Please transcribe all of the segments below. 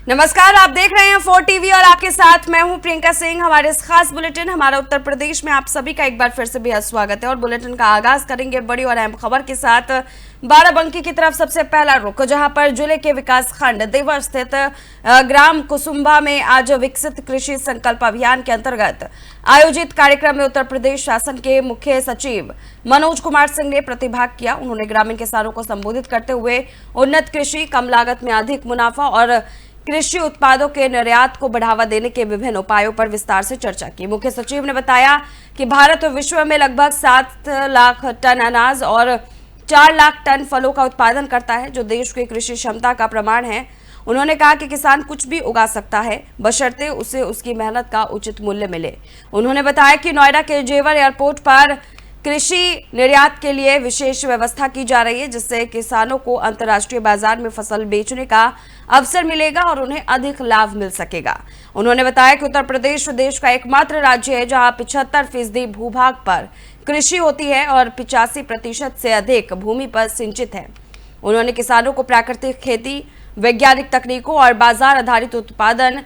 नमस्कार, आप देख रहे हैं 4 टीवी और आपके साथ मैं हूं प्रियंका सिंह। हमारे इस खास बुलेटिन हमारा उत्तर प्रदेश में आप सभी का एक बार फिर से बेहद स्वागत है और बुलेटिन का आगाज करेंगे बड़ी और अहम खबर के साथ। बाराबंकी की तरफ सबसे पहला रुख, जहां पर जिले के विकास खंड देवर स्थित ग्राम कुसुम्बा में आज विकसित कृषि संकल्प अभियान के अंतर्गत आयोजित कार्यक्रम में उत्तर प्रदेश शासन के मुख्य सचिव मनोज कुमार सिंह ने प्रतिभाग किया। उन्होंने ग्रामीण किसानों को संबोधित करते हुए उन्नत कृषि, कम लागत में अधिक मुनाफा और कृषि उत्पादों के निर्यात को बढ़ावा देने के विभिन्न उपायों पर विस्तार से चर्चा की। मुख्य सचिव ने बताया कि भारत विश्व में लगभग 7 लाख टन अनाज और 4 लाख टन फलों का उत्पादन करता है, जो देश की कृषि क्षमता का प्रमाण है। उन्होंने कहा कि किसान कुछ भी उगा सकता है, बशर्ते उसे उसकी मेहनत का उचित मूल्य मिले। उन्होंने बताया कि नोएडा के जेवर एयरपोर्ट पर कृषि निर्यात के लिए विशेष व्यवस्था की जा रही है, जिससे किसानों को अंतर्राष्ट्रीय बाजार में फसल बेचने का अवसर मिलेगा और उन्हें अधिक लाभ मिल सकेगा। उन्होंने बताया कि उत्तर प्रदेश देश का एकमात्र राज्य है जहां 75% भूभाग पर कृषि होती है और 85% से अधिक भूमि पर सिंचित है। उन्होंने किसानों को प्राकृतिक खेती, वैज्ञानिक तकनीकों और बाजार आधारित उत्पादन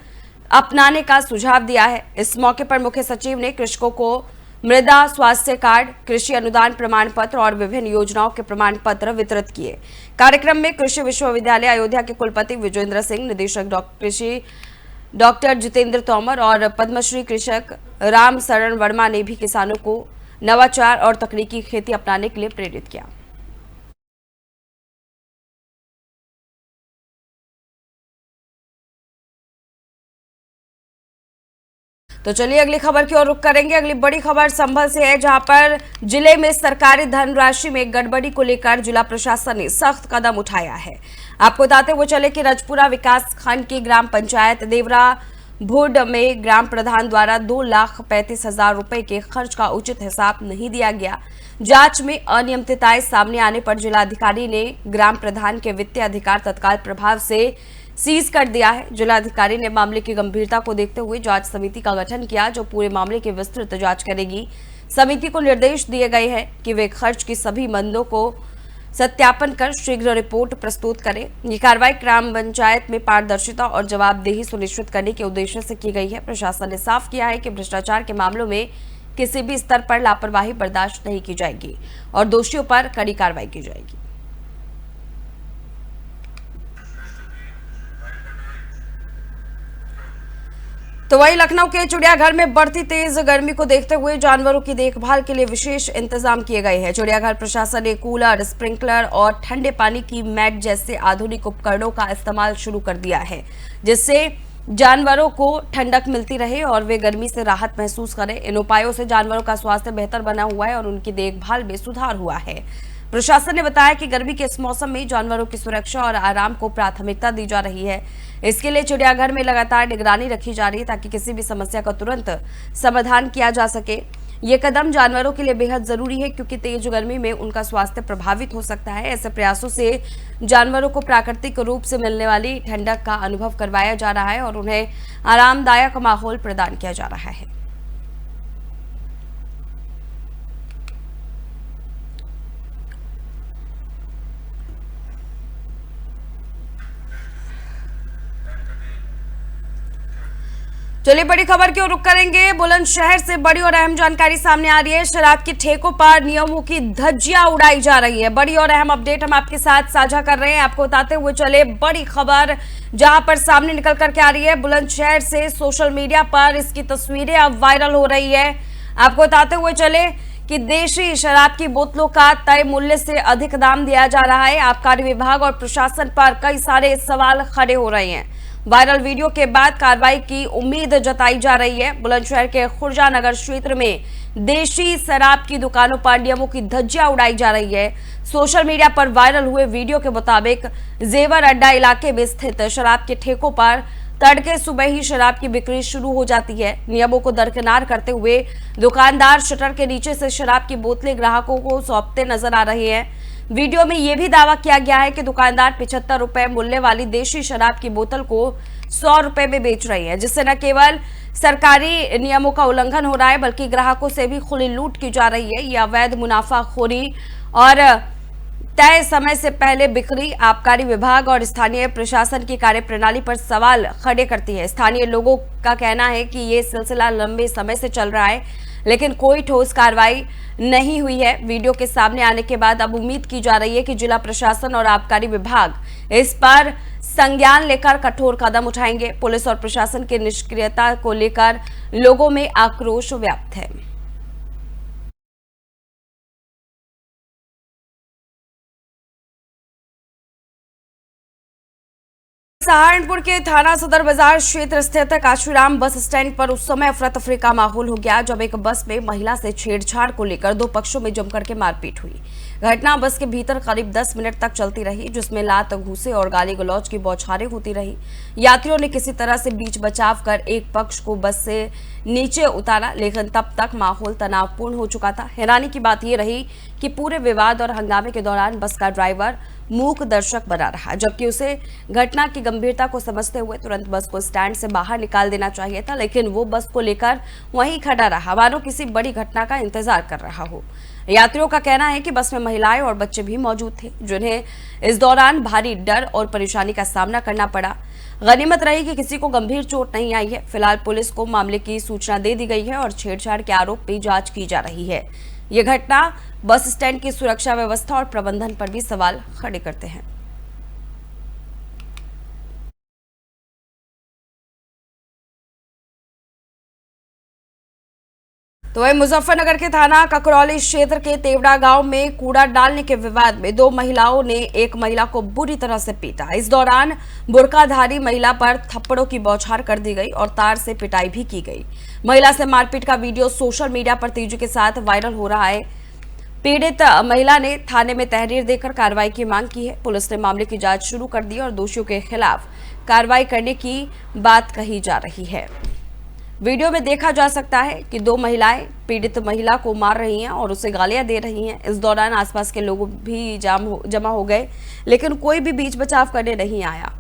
अपनाने का सुझाव दिया है। इस मौके पर मुख्य सचिव ने कृषकों को मृदा स्वास्थ्य कार्ड, कृषि अनुदान प्रमाण पत्र और विभिन्न योजनाओं के प्रमाण पत्र वितरित किए। कार्यक्रम में कृषि विश्वविद्यालय अयोध्या के कुलपति विजेंद्र सिंह, निदेशक कृषि डॉक्टर जितेंद्र तोमर और पद्मश्री कृषक राम शरण वर्मा ने भी किसानों को नवाचार और तकनीकी खेती अपनाने के लिए प्रेरित किया। तो चलिए अगली खबर की ओर रुख करेंगे। अगली बड़ी खबर संभल से है, जहां पर जिले में सरकारी धनराशि में गड़बड़ी को लेकर जिला प्रशासन ने सख्त कदम उठाया है। आपको बताते हुए चले कि रजपुरा विकास खंड की ग्राम पंचायत देवरा भुड में ग्राम प्रधान द्वारा 2,35,000 रुपए के खर्च का उचित हिसाब नहीं दिया गया। जांच में अनियमितताएं सामने आने पर जिलाधिकारी ने ग्राम प्रधान के वित्तीय अधिकार तत्काल प्रभाव से सीज कर दिया है। जिलाधिकारी ने मामले की गंभीरता को देखते हुए जांच समिति का गठन किया, जो पूरे मामले की विस्तृत जांच करेगी। समिति को निर्देश दिए गए हैं कि वे खर्च की सभी मदों को सत्यापन कर शीघ्र रिपोर्ट प्रस्तुत करें। ये कार्रवाई ग्राम पंचायत में पारदर्शिता और जवाबदेही सुनिश्चित करने के उद्देश्य से की गई है। प्रशासन ने साफ किया है कि भ्रष्टाचार के मामलों में किसी भी स्तर पर लापरवाही बर्दाश्त नहीं की जाएगी और दोषियों पर कड़ी कार्रवाई की जाएगी। तो वहीं लखनऊ के चिड़ियाघर में बढ़ती तेज गर्मी को देखते हुए जानवरों की देखभाल के लिए विशेष इंतजाम किए गए हैं। चिड़ियाघर प्रशासन ने कूलर, स्प्रिंकलर और ठंडे पानी की मैट जैसे आधुनिक उपकरणों का इस्तेमाल शुरू कर दिया है, जिससे जानवरों को ठंडक मिलती रहे और वे गर्मी से राहत महसूस करें। इन उपायों से जानवरों का स्वास्थ्य बेहतर बना हुआ है और उनकी देखभाल में सुधार हुआ है। प्रशासन ने बताया कि गर्मी के इस मौसम में जानवरों की सुरक्षा और आराम को प्राथमिकता दी जा रही है। इसके लिए चिड़ियाघर में लगातार निगरानी रखी जा रही है, ताकि किसी भी समस्या का तुरंत समाधान किया जा सके। ये कदम जानवरों के लिए बेहद जरूरी है, क्योंकि तेज गर्मी में उनका स्वास्थ्य प्रभावित हो सकता है। ऐसे प्रयासों से जानवरों को प्राकृतिक रूप से मिलने वाली ठंडक का अनुभव करवाया जा रहा है और उन्हें आरामदायक माहौल प्रदान किया जा रहा है। चलिए बड़ी खबर की ओर रुख करेंगे। बुलंदशहर से बड़ी और अहम जानकारी सामने आ रही है। शराब के ठेकों पर नियमों की धज्जियां उड़ाई जा रही है। बड़ी और अहम अपडेट हम आपके साथ साझा कर रहे हैं। आपको बताते हुए चले बड़ी खबर जहां पर सामने निकल करके आ रही है। बुलंदशहर से सोशल मीडिया पर इसकी तस्वीरें अब वायरल हो रही है। आपको बताते हुए चले कि देशी शराब की बोतलों का तय मूल्य से अधिक दाम दिया जा रहा है। आबकारी विभाग और प्रशासन पर कई सारे सवाल खड़े हो रहे हैं। वायरल वीडियो के बाद कार्रवाई की उम्मीद जताई जा रही है। बुलंदशहर के खुर्जा नगर क्षेत्र में देशी शराब की दुकानों पर नियमों की धज्जियां उड़ाई जा रही है। सोशल मीडिया पर वायरल हुए वीडियो के मुताबिक जेवर अड्डा इलाके में स्थित शराब के ठेकों पर तड़के सुबह ही शराब की बिक्री शुरू हो जाती है। नियमों को दरकिनार करते हुए दुकानदार शटर के नीचे से शराब की बोतलें ग्राहकों को सौंपते नजर आ रहे हैं। वीडियो में यह भी दावा किया गया है कि दुकानदार 75 रुपए मूल्य वाली देशी शराब की बोतल को 100 रुपए में बेच रही है, जिससे न केवल सरकारी नियमों का उल्लंघन हो रहा है, बल्कि ग्राहकों से भी खुली लूट की जा रही है। यह अवैध मुनाफाखोरी और तय समय से पहले बिक्री आबकारी विभाग और स्थानीय प्रशासन की कार्यप्रणाली पर सवाल खड़े करती है। स्थानीय लोगों का कहना है कि ये सिलसिला लंबे समय से चल रहा है, लेकिन कोई ठोस कार्रवाई नहीं हुई है। वीडियो के सामने आने के बाद अब उम्मीद की जा रही है कि जिला प्रशासन और आबकारी विभाग इस पर संज्ञान लेकर कठोर कदम उठाएंगे। पुलिस और प्रशासन की निष्क्रियता को लेकर लोगों में आक्रोश व्याप्त है। सहारनपुर के थाना सदर बाजार क्षेत्र स्थित काशीराम बस स्टैंड पर उस समय अफरा तफरी का माहौल हो गया जब एक बस में महिला से छेड़छाड़ को लेकर दो पक्षों में जमकर के मारपीट हुई। घटना बस के भीतर करीब 10 मिनट तक चलती रही, जिसमें लात घूसे और गाली गलौज की बौछारें होती रही। यात्रियों ने किसी तरह से बीच बचाव कर एक पक्ष को बस से नीचे उतारा, लेकिन तब तक माहौल तनावपूर्ण हो चुका था। हैरानी की बात यह रही कि पूरे विवाद और हंगामे के दौरान बस का ड्राइवर मूक दर्शक बना रहा, जबकि उसे घटना की गंभीरता को समझते हुए तुरंत बस को स्टैंड से बाहर निकाल देना चाहिए था, लेकिन वो बस को लेकर वहीं खड़ा रहा, मानो किसी बड़ी घटना का इंतजार कर रहा हो। यात्रियों का कहना है कि बस में महिलाएं और बच्चे भी मौजूद थे, जिन्हें इस दौरान भारी डर और परेशानी का सामना करना पड़ा। गनीमत रही कि किसी को गंभीर चोट नहीं आई है। फिलहाल पुलिस को मामले की सूचना दे दी गई है और छेड़छाड़ के आरोप में जांच की जा रही है। यह घटना बस स्टैंड की सुरक्षा व्यवस्था और प्रबंधन पर भी सवाल खड़े करते हैं। तो वही मुजफ्फरनगर के थाना ककरौली क्षेत्र के तेवड़ा गांव में कूड़ा डालने के विवाद में दो महिलाओं ने एक महिला को बुरी तरह से पीटा। इस दौरान बुर्काधारी महिला पर थप्पड़ों की बौछार कर दी गई और तार से पिटाई भी की गई। महिला से मारपीट का वीडियो सोशल मीडिया पर तेजी के साथ वायरल हो रहा है। पीड़ित महिला ने थाने में तहरीर देकर कार्रवाई की मांग की है। पुलिस ने मामले की जांच शुरू कर दी और दोषियों के खिलाफ कार्रवाई करने की बात कही जा रही है। वीडियो में देखा जा सकता है कि दो महिलाएं पीड़ित महिला को मार रही हैं और उसे गालियां दे रही हैं। इस दौरान आसपास के लोग भी जमा हो गए, लेकिन कोई भी बीच बचाव करने नहीं आया।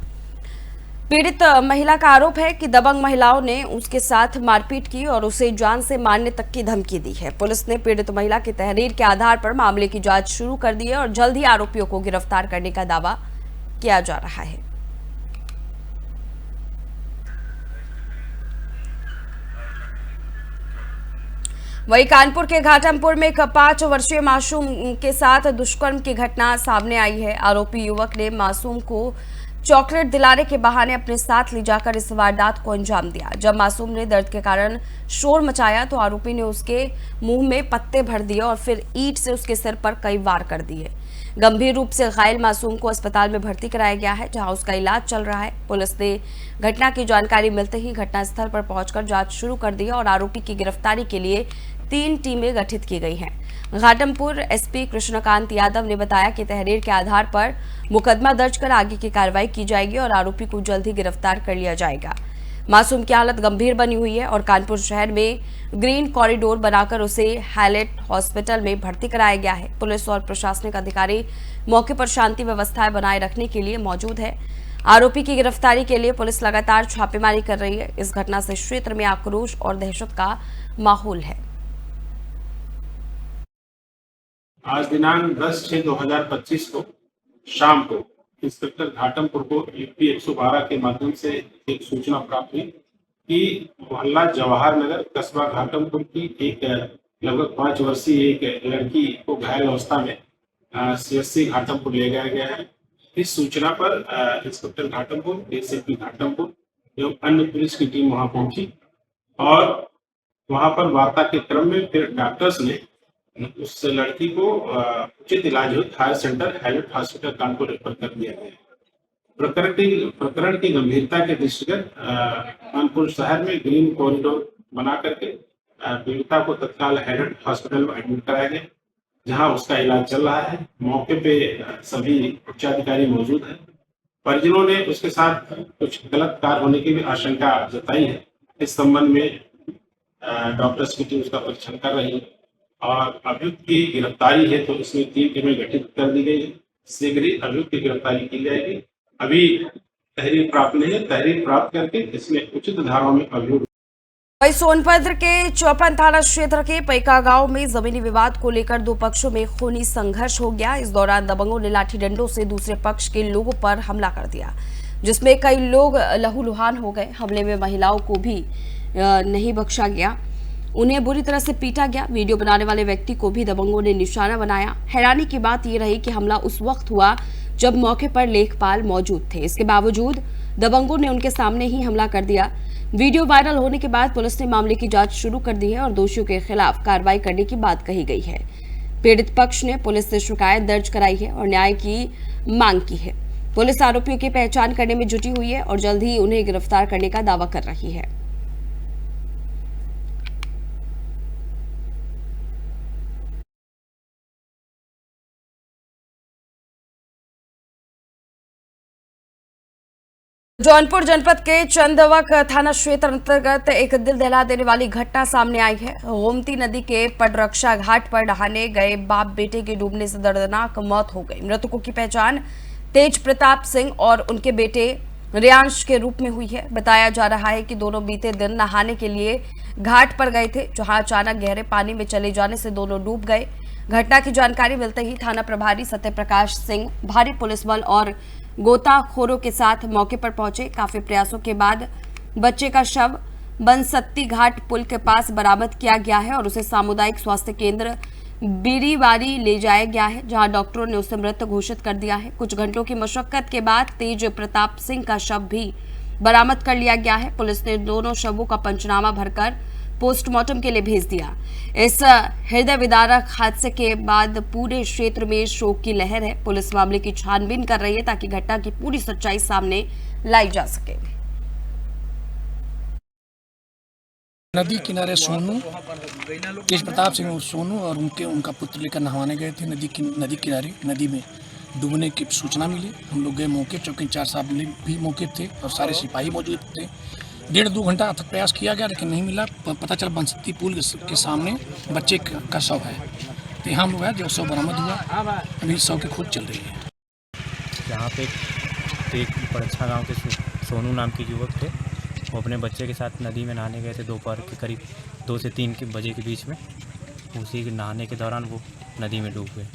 पीड़ित महिला का आरोप है कि दबंग महिलाओं ने उसके साथ मारपीट की और उसे जान से मारने तक की धमकी दी है। पुलिस ने पीड़ित महिला की तहरीर के आधार पर मामले की जांच शुरू कर दी है और जल्द ही आरोपियों को गिरफ्तार करने का दावा किया जा रहा है। वहीं कानपुर के घाटमपुर में एक 5 वर्षीय मासूम के साथ दुष्कर्म की घटना सामने आई है। आरोपी युवक ने मासूम को चॉकलेट दिलाने के बहाने अपने साथ ले जाकर इस वारदात को अंजाम दिया। जब मासूम ने दर्द के कारण शोर मचाया तो आरोपी ने उसके मुंह में पत्ते भर दिए और फिर ईंट से उसके सिर पर कई वार कर दिए। गंभीर रूप से घायल मासूम को अस्पताल में भर्ती कराया गया है, जहां उसका इलाज चल रहा है। पुलिस ने घटना की जानकारी मिलते ही घटनास्थल पर पहुंचकर जांच शुरू कर दी और आरोपी की गिरफ्तारी के लिए 3 टीमें गठित की गई हैं। घाटमपुर एसपी कृष्णकांत यादव ने बताया कि तहरीर के आधार पर मुकदमा दर्ज कर आगे की कार्रवाई की जाएगी और आरोपी को जल्द ही गिरफ्तार कर लिया जाएगा। मासूम की हालत गंभीर बनी हुई है और कानपुर शहर में ग्रीन कॉरिडोर बनाकर उसे हैलेट हॉस्पिटल में भर्ती कराया गया है। पुलिस और प्रशासनिक अधिकारी मौके पर शांति व्यवस्थाएं बनाए रखने के लिए मौजूद है। आरोपी की गिरफ्तारी के लिए पुलिस लगातार छापेमारी कर रही है। इस घटना से क्षेत्र में आक्रोश और दहशत का माहौल है। आज दिनांक 10/6/2025 को शाम को इंस्पेक्टर घाटमपुर को यूपी 112 के माध्यम से एक सूचना प्राप्त हुई कि मोहल्ला जवाहर नगर कस्बा घाटमपुर की एक लगभग 5 वर्षीय एक लड़की को घायल अवस्था में सीएससी घाटमपुर ले जाया गया है। इस सूचना पर इंस्पेक्टर घाटमपुर, एसीपी घाटमपुर एवं अन्य पुलिस की टीम वहां पहुंची और वहां पर वार्ता के क्रम में फिर डॉक्टर्स ने उस लड़की को उचित इलाज हेतु higher centre Hallett hospital Kanpur refer कर दिया गया। प्रकरण की गंभीरता के दृष्टिगत कानपुर शहर में ग्रीन कॉरिडोर बना करके पीड़िता को तत्काल हैलेट हॉस्पिटल में एडमिट कराया गया, जहां उसका इलाज चल रहा है। मौके पे सभी उच्चाधिकारी मौजूद हैं। परिजनों ने उसके साथ कुछ गलत कार्य होने की भी आशंका जताई है। इस संबंध में डॉक्टर्स की टीम उसका परीक्षण कर रही है और अभियुक्त की गिरफ्तारी है तो इसमें 3 टीमें गठित कर दी गई है। शीघ्र ही अभियुक्त की गिरफ्तारी की जाएगी। अभी तहरीर प्राप्त नहीं है, तहरीर प्राप्त करके इसमें उचित धाराओं में अभियुक्त वही सोनभद्र के चौपन थाना क्षेत्र के पैका गांव में जमीनी विवाद को लेकर दो पक्षों में खूनी संघर्ष हो गया। इस दौरान दबंगों ने लाठी डंडों से दूसरे पक्ष के लोगों पर हमला कर दिया, जिसमें कई लोग लहूलुहान हो गए। हमले में महिलाओं को भी नहीं बख्शा गया, उन्हें बुरी तरह से पीटा गया। वीडियो बनाने वाले व्यक्ति को भी दबंगों ने निशाना बनाया। हैरानी की बात यह रही कि हमला उस वक्त हुआ जब मौके पर लेखपाल मौजूद थे। इसके बावजूद दबंगों ने उनके सामने ही हमला कर दिया। वीडियो वायरल होने के बाद पुलिस ने मामले की जांच शुरू कर दी है और दोषियों के खिलाफ कार्रवाई करने की बात कही गई है। पीड़ित पक्ष ने पुलिस से शिकायत दर्ज कराई है और न्याय की मांग की है। पुलिस आरोपियों की पहचान करने में जुटी हुई है और जल्द ही उन्हें गिरफ्तार करने का दावा कर रही है। जौनपुर जनपद के चंदवक थाना क्षेत्र अंतर्गत एक दिल दहला देने वाली घटना सामने आई है। गोमती नदी के पटरक्षा घाट पर नहाने गए बाप बेटे की डूबने से दर्दनाक मौत हो गई। मृतकों की पहचान तेज प्रताप सिंह और उनके बेटे रियांश के रूप में हुई है। बताया जा रहा है कि दोनों बीते दिन नहाने के लिए घाट पर गए थे, जहां अचानक गहरे पानी में चले जाने से दोनों डूब गए। घटना की जानकारी मिलते ही थाना प्रभारी सत्यप्रकाश सिंह भारी पुलिस बल और गोताखोरों के साथ मौके पर पहुंचे। काफी प्रयासों के बाद बच्चे का शव बनसत्ती घाट पुल के पास बरामद किया गया है और उसे सामुदायिक स्वास्थ्य केंद्र बीरीवारी ले जाया गया है, जहां डॉक्टरों ने उसे मृत घोषित कर दिया है। कुछ घंटों की मशक्कत के बाद तेज प्रताप सिंह का शव भी बरामद कर लिया गया है। पुलिस ने दोनों शवों का पंचनामा भरकर पोस्टमार्टम के लिए भेज दिया। इस हृदय विदारक हादसे के बाद पूरे क्षेत्र में शोक की लहर है। पुलिस मामले की छानबीन कर रही है ताकि घटना की पूरी सच्चाई सामने लाई जा सके। नदी किनारे सोनू तेज प्रताप सिंह सोनू और उनका पुत्र लेकर नहाने गए थे। नदी किनारे नदी में डूबने की सूचना मिली। हम लोग गए मौके, चौकी इंचार्ज साहब भी मौके थे और सारे सिपाही मौजूद थे। 1.5-2 घंटा तक प्रयास किया गया लेकिन नहीं मिला। पता चला बनसत्ती पुल के सामने बच्चे का शव है, तो यहाँ हम लोग आए, जो शव बरामद हुआ। अभी शव की खोज चल रही है। यहाँ पे एक पड़छा गांव के सोनू नाम के युवक थे। वो अपने बच्चे के साथ नदी में नहाने गए थे दोपहर के करीब 2 से 3 बजे के बीच में। उसी के नहाने के दौरान वो नदी में डूब गए।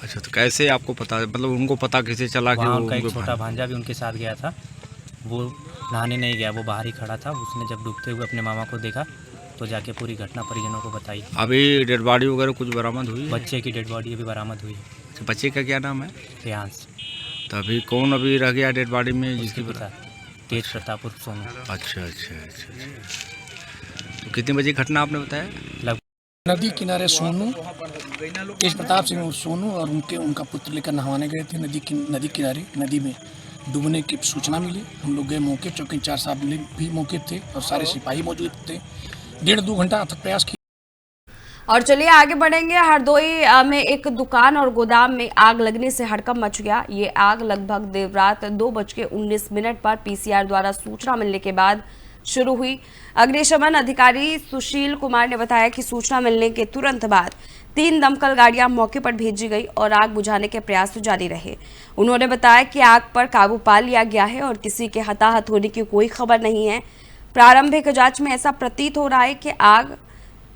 अच्छा, तो कैसे आपको पता, मतलब उनको पता कैसे चला कि वो उनका एक छोटा भांजा भी उनके साथ गया था। वो नहाने नहीं गया, वो बाहर ही खड़ा था। उसने जब डूबते हुए अपने मामा को देखा तो जाके पूरी घटना परिजनों को बताई। अभी डेड बॉडी वगैरह कुछ बरामद हुई? बच्चे की डेड बॉडी अभी बरामद हुई। तो बच्चे का क्या नाम है? रियांश। तो अभी कौन अभी रह गया डेड बॉडी में जिसकी पता? तेज प्रताप उर्फ सोनू। अच्छा। तो कितने बजे घटना आपने बताया? नदी किनारे सोनू तेज प्रताप सिंह सोनू और उनका पुत्र लेकर नहाने गए थे। नदी किनारे नदी में डूबने की सूचना मिली। हम लोग गए मौके, चौकी इंचार्ज साहब भी मौके थे और सारे सिपाही मौजूद थे। 1.5-2 घंटा तक प्रयास किया। और चलिए आगे बढ़ेंगे। हरदोई में एक दुकान और गोदाम में आग लगने से हड़कंप मच गया। ये आग लगभग देर रात 2:19 पर पीसीआर द्वारा सूचना मिलने के बाद शुरू हुई। अग्निशमन अधिकारी सुशील कुमार ने बताया कि सूचना मिलने के तुरंत बाद 3 दमकल गाड़ियां मौके पर भेजी गई और आग बुझाने के प्रयास जारी रहे। उन्होंने बताया कि आग पर काबू पा लिया गया है और किसी के हताहत होने की कोई खबर नहीं है। प्रारंभिक जांच में ऐसा प्रतीत हो रहा है कि आग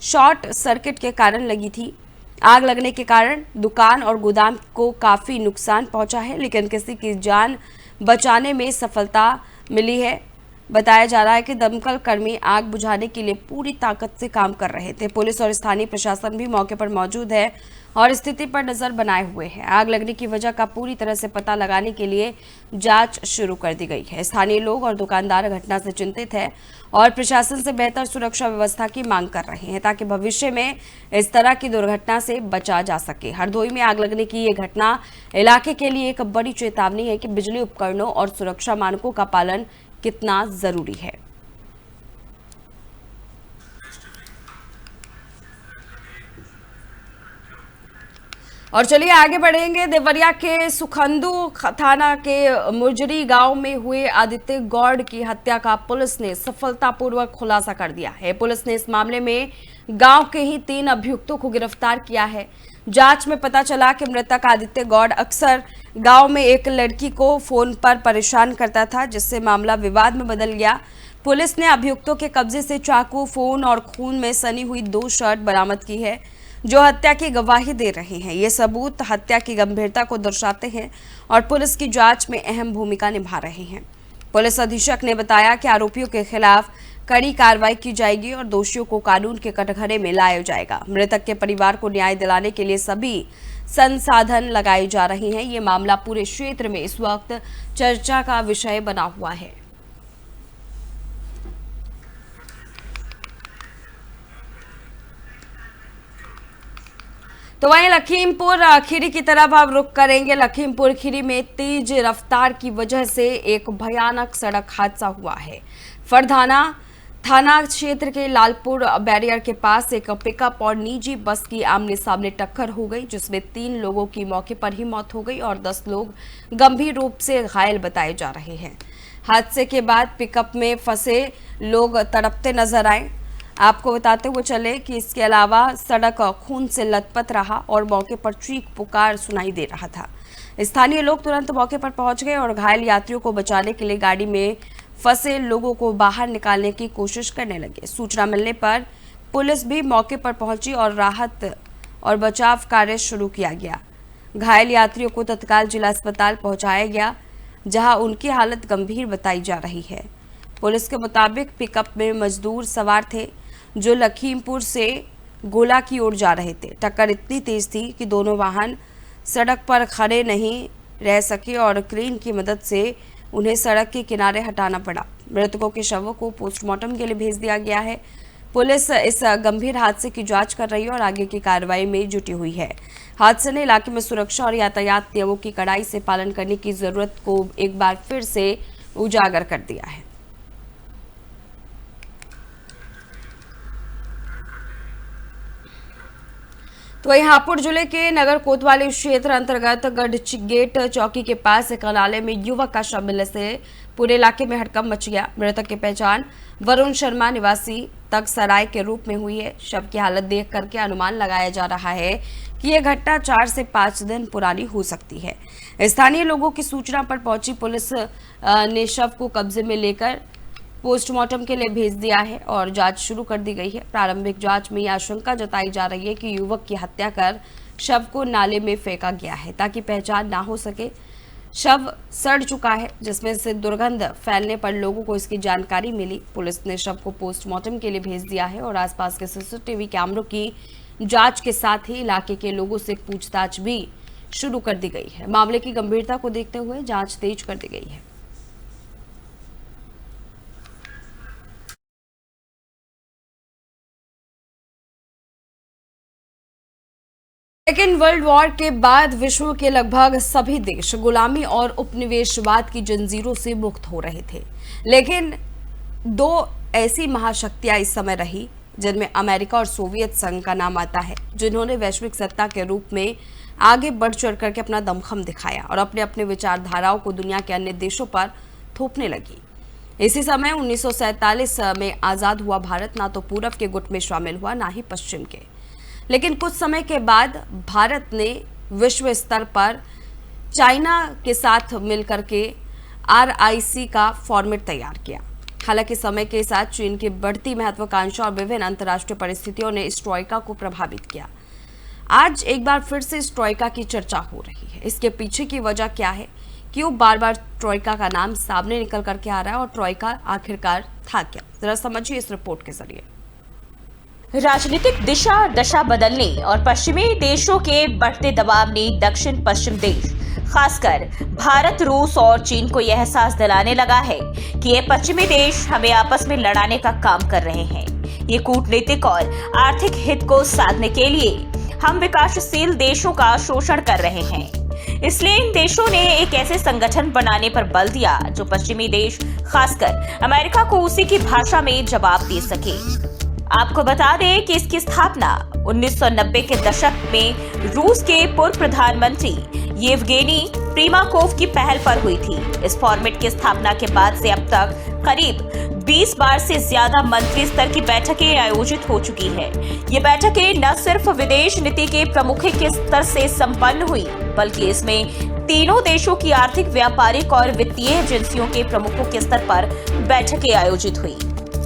शॉर्ट सर्किट के कारण लगी थी। आग लगने के कारण दुकान और गोदाम को काफी नुकसान पहुंचा है, लेकिन किसी की जान बचाने में सफलता मिली है। बताया जा रहा है कि दमकल कर्मी आग बुझाने के लिए पूरी ताकत से काम कर रहे थे। पुलिस और स्थानीय प्रशासन भी मौके पर मौजूद है और स्थिति पर नजर बनाए हुए हैं। आग लगने की वजह का पूरी तरह से पता लगाने के लिए जांच शुरू कर दी गई है। स्थानीय लोग और दुकानदार घटना से चिंतित हैं और प्रशासन से बेहतर सुरक्षा व्यवस्था की मांग कर रहे हैं ताकि भविष्य में इस तरह की दुर्घटना से बचा जा सके। हरदोई में आग लगने की ये घटना इलाके के लिए एक बड़ी चेतावनी है कि बिजली उपकरणों और सुरक्षा मानकों का पालन कितना जरूरी है। और चलिए आगे बढ़ेंगे। देवरिया के सुखंदू थाना के मुजरी गांव में हुए आदित्य गौड़ की हत्या का पुलिस ने सफलतापूर्वक खुलासा कर दिया है। पुलिस ने इस मामले में गांव के ही 3 अभियुक्तों को गिरफ्तार किया है। जांच में पता चला कि मृतक आदित्य गौड़ अक्सर गांव में एक लड़की को फोन पर परेशान करता था, जिससे मामला विवाद में बदल गया। पुलिस ने अभियुक्तों के कब्जे से चाकू, फोन और खून में सनी हुई 2 शर्ट बरामद की है जो हत्या की गवाही दे रहे हैं। ये सबूत हत्या की गंभीरता को दर्शाते हैं और पुलिस की जांच में अहम भूमिका निभा रहे हैं। पुलिस अधीक्षक ने बताया कि आरोपियों के खिलाफ कड़ी कार्रवाई की जाएगी और दोषियों को कानून के कटघरे में लाया जाएगा। मृतक के परिवार को न्याय दिलाने के लिए सभी संसाधन लगाए जा रहे हैं। ये मामला पूरे क्षेत्र में इस वक्त चर्चा का विषय बना हुआ है। तो वहीं लखीमपुर खीरी की तरफ अब रुख करेंगे। लखीमपुर खीरी में तेज रफ्तार की वजह से एक भयानक सड़क हादसा हुआ है। फरधाना थाना क्षेत्र के लालपुर बैरियर के पास एक पिकअप और निजी बस की आमने सामने टक्कर हो गई, जिसमें 3 लोगों की मौके पर ही मौत हो गई और 10 लोग गंभीर रूप से घायल बताए जा रहे हैं। हादसे के बाद पिकअप में फंसे लोग तड़पते नजर आए। आपको बताते हुए चले कि इसके अलावा सड़क खून से लथपथ रहा और मौके पर चीख पुकार सुनाई दे रहा था। स्थानीय लोग तुरंत मौके पर पहुंच गए और घायल यात्रियों को बचाने के लिए गाड़ी में फंसे लोगों को बाहर निकालने की कोशिश करने लगे। सूचना मिलने पर पुलिस भी मौके पर पहुंची और राहत और बचाव कार्य शुरू किया गया। घायल यात्रियों को तत्काल जिला अस्पताल पहुंचाया गया, जहां उनकी हालत गंभीर बताई जा रही है। पुलिस के मुताबिक पिकअप में मजदूर सवार थे जो लखीमपुर से गोला की ओर जा रहे थे। टक्कर इतनी तेज थी कि दोनों वाहन सड़क पर खड़े नहीं रह सके और क्रेन की मदद से उन्हें सड़क के किनारे हटाना पड़ा। मृतकों के शवों को पोस्टमार्टम के लिए भेज दिया गया है। पुलिस इस गंभीर हादसे की जांच कर रही है और आगे की कार्रवाई में जुटी हुई है। हादसे ने इलाके में सुरक्षा और यातायात नियमों की कड़ाई से पालन करने की जरूरत को एक बार फिर से उजागर कर दिया है। तो वहीं हापुड़ जिले के नगर कोतवाली क्षेत्र अंतर्गत गढ़गेट चौकी के पास एक नाले में युवक का शव मिलने से पूरे इलाके में हड़कंप मच गया। मृतक की पहचान वरुण शर्मा निवासी तकसराय के रूप में हुई है। शव की हालत देख करके अनुमान लगाया जा रहा है कि यह घटना 4 से 5 दिन पुरानी हो सकती है। स्थानीय लोगों की सूचना पर पहुंची पुलिस ने शव को कब्जे में लेकर पोस्टमार्टम के लिए भेज दिया है और जांच शुरू कर दी गई है। प्रारंभिक जांच में यह आशंका जताई जा रही है कि युवक की हत्या कर शव को नाले में फेंका गया है ताकि पहचान ना हो सके। शव सड़ चुका है, जिसमें से दुर्गंध फैलने पर लोगों को इसकी जानकारी मिली। पुलिस ने शव को पोस्टमार्टम के लिए भेज दिया है और आसपास के सीसीटीवी कैमरों की जांच के साथ ही इलाके के लोगों से पूछताछ भी शुरू कर दी गई है। मामले की गंभीरता को देखते हुए जांच तेज कर दी गई है। सेकेंड वर्ल्ड वॉर के बाद विश्व के लगभग सभी देश गुलामी और उपनिवेशवाद की जंजीरों से मुक्त हो रहे थे, लेकिन 2 ऐसी महाशक्तियां इस समय रही जिनमें अमेरिका और सोवियत संघ का नाम आता है, जिन्होंने वैश्विक सत्ता के रूप में आगे बढ़ चढ़ करके अपना दमखम दिखाया और अपने अपने विचारधाराओं को दुनिया के अन्य देशों पर थोपने लगी। इसी समय 1947 में आजाद हुआ भारत ना तो पूरब के गुट में शामिल हुआ ना ही पश्चिम के, लेकिन कुछ समय के बाद भारत ने विश्व स्तर पर चाइना के साथ मिलकर के RIC का फॉर्मेट तैयार किया। हालांकि समय के साथ चीन की बढ़ती महत्वाकांक्षा और विभिन्न अंतर्राष्ट्रीय परिस्थितियों ने इस ट्रॉइका को प्रभावित किया। आज एक बार फिर से इस ट्रॉइका की चर्चा हो रही है। इसके पीछे की वजह क्या है, क्यों बार बार ट्रॉइका का नाम सामने निकल करके आ रहा है और ट्रॉइका आखिरकार था क्या, जरा समझिए इस रिपोर्ट के जरिए। राजनीतिक दिशा दशा बदलने और पश्चिमी देशों के बढ़ते दबाव ने दक्षिण पश्चिम देश खासकर भारत, रूस और चीन को यह एहसास दिलाने लगा है कि ये पश्चिमी देश हमें आपस में लड़ाने का काम कर रहे हैं। ये कूटनीतिक और आर्थिक हित को साधने के लिए हम विकासशील देशों का शोषण कर रहे हैं। इसलिए इन देशों ने एक ऐसे संगठन बनाने पर बल दिया जो पश्चिमी देश खासकर अमेरिका को उसी की भाषा में जवाब दे सके। आपको बता दें कि इसकी स्थापना 1990 के दशक में रूस के पूर्व प्रधानमंत्री येवगेनी प्रिमाकोव की पहल पर हुई थी। इस फॉर्मेट की स्थापना के बाद से अब तक करीब 20 बार से ज्यादा मंत्री स्तर की बैठकें आयोजित हो चुकी है। ये बैठकें न सिर्फ विदेश नीति के प्रमुखों के स्तर से संपन्न हुई, बल्कि इसमें तीनों देशों की आर्थिक, व्यापारिक और वित्तीय एजेंसियों के प्रमुखों के स्तर पर बैठकें आयोजित हुई।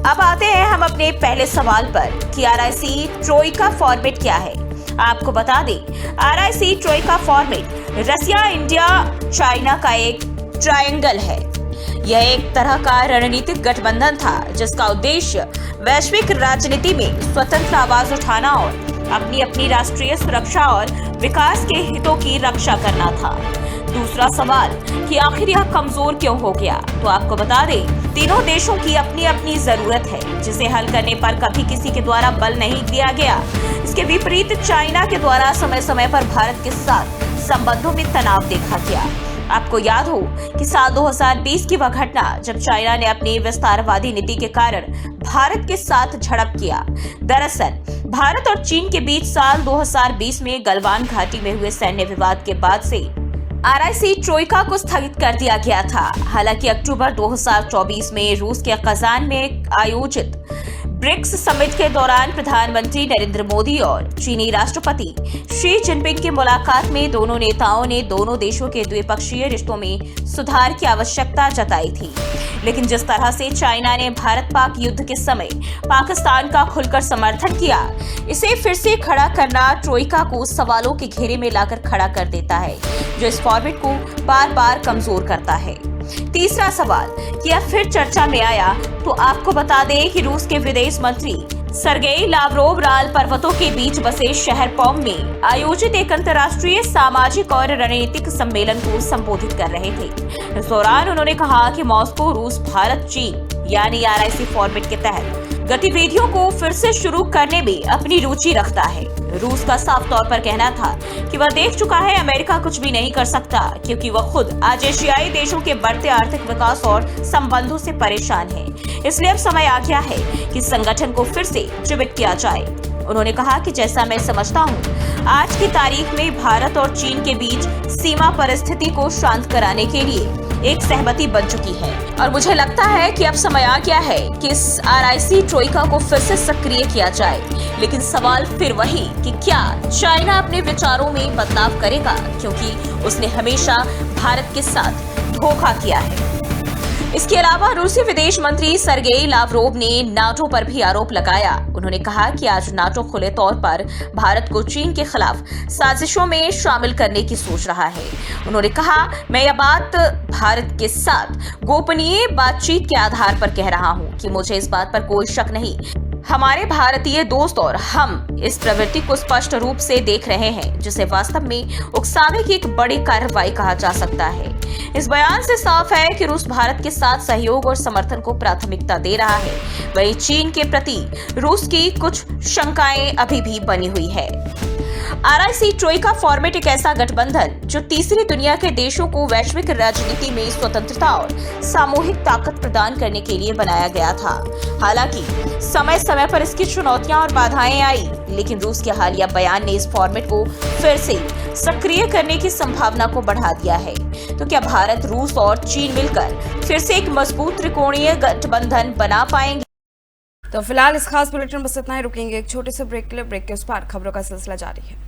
अब आते हैं हम अपने पहले सवाल पर कि आरआईसी ट्रोइका फॉर्मेट क्या है। आपको बता दें, आरआईसी ट्रोइका फॉर्मेट रसिया, इंडिया, चाइना का एक ट्रायंगल है। यह एक तरह का रणनीतिक गठबंधन था जिसका उद्देश्य वैश्विक राजनीति में स्वतंत्र आवाज उठाना और अपनी अपनी राष्ट्रीय सुरक्षा और विकास के हितों की रक्षा करना था। दूसरा सवाल कि आखिर यह कमजोर क्यों हो गया, तो आपको बता दें, तीनों देशों की अपनी अपनी जरूरत है जिसे हल करने पर कभी किसी के द्वारा बल नहीं दिया गया। इसके विपरीत चाइना के द्वारा समय समय पर भारत के साथ संबंधों में तनाव देखा गया। आपको याद हो कि साल 2020 की वह घटना जब चाइना ने अपनी विस्तारवादी नीति के कारण भारत के साथ झड़प किया। दरअसल भारत और चीन के बीच साल 2020 में गलवान घाटी में हुए सैन्य विवाद के बाद से आरआईसी ट्रोइका को स्थगित कर दिया गया था। हालांकि अक्टूबर 2024 में रूस के कजान में आयोजित ब्रिक्स समिट के दौरान प्रधानमंत्री नरेंद्र मोदी और चीनी राष्ट्रपति शी जिनपिंग की मुलाकात में दोनों नेताओं ने दोनों देशों के द्विपक्षीय रिश्तों में सुधार की आवश्यकता जताई थी। लेकिन जिस तरह से चाइना ने भारत पाक युद्ध के समय पाकिस्तान का खुलकर समर्थन किया, इसे फिर से खड़ा करना ट्रोइका को सवालों के घेरे में लाकर खड़ा कर देता है, जो इस फॉर्मेट को बार बार कमजोर करता है। तीसरा सवाल कि यह फिर चर्चा में आया, तो आपको बता दें कि रूस के विदेश मंत्री सर्गेई लावरोव राल पर्वतों के बीच बसे शहर पॉम में आयोजित एक अंतर्राष्ट्रीय सामाजिक और रणनीतिक सम्मेलन को संबोधित कर रहे थे। इस दौरान उन्होंने कहा कि मॉस्को रूस, भारत, चीन यानी आरआईसी फॉर्मेट के तहत गतिविधियों को फिर से शुरू करने में अपनी रुचि रखता है। रूस का साफ तौर पर कहना था कि वह देख चुका है अमेरिका कुछ भी नहीं कर सकता, क्योंकि वह खुद आज एशियाई देशों के बढ़ते आर्थिक विकास और संबंधों से परेशान है। इसलिए अब समय आ गया है कि संगठन को फिर से जीवित किया जाए। उन्होंने कहा कि जैसा मैं समझता हूँ, आज की तारीख में भारत और चीन के बीच सीमा परिस्थिति को शांत कराने के लिए एक सहमति बन चुकी है और मुझे लगता है कि अब समय आ गया है कि इस आरआईसी ट्रोइका को फिर से सक्रिय किया जाए। लेकिन सवाल फिर वही कि क्या चाइना अपने विचारों में बदलाव करेगा, क्योंकि उसने हमेशा भारत के साथ धोखा किया है। इसके अलावा रूसी विदेश मंत्री सर्गेई लावरोव ने नाटो पर भी आरोप लगाया। उन्होंने कहा कि आज नाटो खुले तौर पर भारत को चीन के खिलाफ साजिशों में शामिल करने की सोच रहा है। उन्होंने कहा, मैं यह बात भारत के साथ गोपनीय बातचीत के आधार पर कह रहा हूं कि मुझे इस बात पर कोई शक नहीं। हमारे भारतीय दोस्त और हम इस प्रवृत्ति को स्पष्ट रूप से देख रहे हैं, जिसे वास्तव में उकसावे की एक बड़ी कार्रवाई कहा जा सकता है। इस बयान से साफ है कि रूस भारत के साथ सहयोग और समर्थन को प्राथमिकता दे रहा है। वहीं चीन के प्रति रूस की कुछ शंकाएं अभी भी बनी हुई है। आरआईसी ट्रोइका फॉर्मेट एक ऐसा गठबंधन जो तीसरी दुनिया के देशों को वैश्विक राजनीति में स्वतंत्रता और सामूहिक ताकत प्रदान करने के लिए बनाया गया था। हालांकि समय समय पर इसकी चुनौतियां और बाधाएं आई, लेकिन रूस के हालिया बयान ने इस फॉर्मेट को फिर से सक्रिय करने की संभावना को बढ़ा दिया है। तो क्या भारत, रूस और चीन मिलकर फिर से एक मजबूत त्रिकोणीय गठबंधन बना पाएंगे? तो फिलहाल इस खास बुलेटिन में बस इतना ही। रुकेंगे एक छोटे से ब्रेक के लिए। ब्रेक के उस पार खबरों का सिलसिला जारी है।